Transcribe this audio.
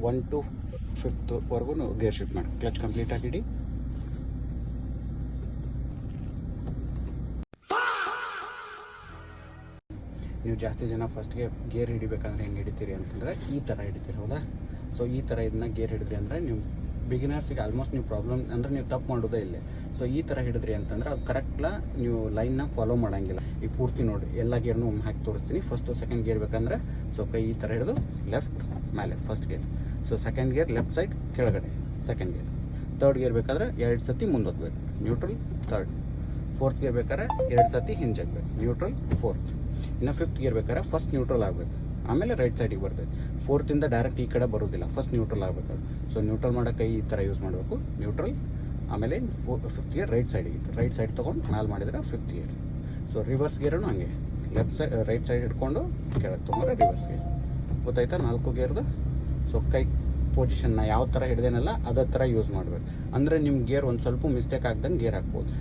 1 to 5ವರೆಗೂ gear shift ಮಾಡಿ. Clutch complete ಆಗಿಡಿ. ನೀವು ಜಾಸ್ತಿ ಜನ ಫಸ್ಟ್ಗೆ ಗೇರ್ ಹಿಡಿಬೇಕಂದ್ರೆ ಹೆಂಗೆ ಹಿಡಿತೀರಿ ಅಂತಂದರೆ ಈ ಥರ ಹಿಡಿತೀರಿ, ಹೌದಾ? ಸೊ ಈ ಥರ ಇದನ್ನ ಗೇರ್ ಹಿಡಿದ್ರಿ ಅಂದರೆ ನೀವು ಬಿಗಿನರ್ಸಿಗೆ ಆಲ್ಮೋಸ್ಟ್ ನೀವು ಪ್ರಾಬ್ಲಮ್ ಅಂದರೆ ನೀವು ತಪ್ಪು ಮಾಡೋದೇ ಇಲ್ಲೇ. ಸೊ ಈ ಥರ ಹಿಡಿದ್ರಿ ಅಂತಂದ್ರೆ ಅದು ಕರೆಕ್ಟ್ಲ ನೀವು ಲೈನ್ನ ಫಾಲೋ ಮಾಡೋಂಗಿಲ್ಲ. ಈಗ ಪೂರ್ತಿ ನೋಡಿ ಎಲ್ಲ ಗೇರ್ನು ಒಮ್ಮೆ ಹಾಕಿ ತೋರಿಸ್ತೀನಿ. ಫಸ್ಟು ಸೆಕೆಂಡ್ ಗೇರ್ ಬೇಕಂದ್ರೆ ಸೊ ಕೈ ಈ ಥರ ಹಿಡಿದು ಲೆಫ್ಟ್ ಮೇಲೆ first gear, so second gear left side ಕೆಳಗಡೆ ಸೆಕೆಂಡ್ ಗೇರ್. ತರ್ಡ್ ಗೇರ್ ಬೇಕಾದ್ರೆ 2 ಸತಿ ಮುಂದೆ ಹೋಗ್ಬೇಕು, ನ್ಯೂಟ್ರಲ್ ಥರ್ಡ್. ಫೋರ್ತ್ ಗೇರ್ ಬೇಕಾದ್ರೆ 2 ಸತಿ ಹಿಂಜ್ ಆಗಬೇಕು, ನ್ಯೂಟ್ರಲ್ ಫೋರ್ತ್. ಇನ್ನು ಫಿಫ್ತ್ ಗೇರ್ ಬೇಕಾದ್ರೆ ಫಸ್ಟ್ ನ್ಯೂಟ್ರಲ್ ಆಗಬೇಕು, ಆಮೇಲೆ ರೈಟ್ ಸೈಡಿಗೆ ಬರ್ತೈತೆ. ಫೋರ್ತಿಂದ ಡೈರೆಕ್ಟ್ ಈ ಕಡೆ ಬರೋದಿಲ್ಲ, ಫಸ್ಟ್ ನ್ಯೂಟ್ರಲ್ ಆಗಬೇಕು. ಸೊ ನ್ಯೂಟ್ರಲ್ ಮಾಡೋಕೆ ಈ ಥರ ಯೂಸ್ ಮಾಡಬೇಕು, ನ್ಯೂಟ್ರಲ್. ಆಮೇಲೆ ಫಿಫ್ತ್ ಗೇರ್ ರೈಟ್ ಸೈಡಿಗೆ, ರೈಟ್ ಸೈಡ್ ತೊಗೊಂಡು ಮೇಲೆ ಮಾಡಿದರೆ ಫಿಫ್ತ್ ಗೇರ್. ಸೊ ರಿವರ್ಸ್ ಗೇರೂ ಹಂಗೆ ಲೆಫ್ಟ್ ಸೈಡ್ ರೈಟ್ ಸೈಡ್ ಹಿಡ್ಕೊಂಡು ಕೆಳಗೆ ತೊಗೊಂಡ್ರೆ ರಿವರ್ಸ್ ಗೇರ್. ಗೊತ್ತಾಯ್ತಾ 4 ಗೇರ್ದು? ಸೊ ಕೈ ಪೊಸಿಷನ್ನ ಯಾವ ಥರ ಹಿಡ್ದೇನಲ್ಲ ಅದೇ ಥರ ಯೂಸ್ ಮಾಡಬೇಕು. ಅಂದರೆ ನಿಮ್ಮ ಗೇರ್ ಒಂದು ಸ್ವಲ್ಪ ಮಿಸ್ಟೇಕ್ ಆಗ್ದಂಗೆ ಗೇರ್ ಹಾಕ್ಬೋದು.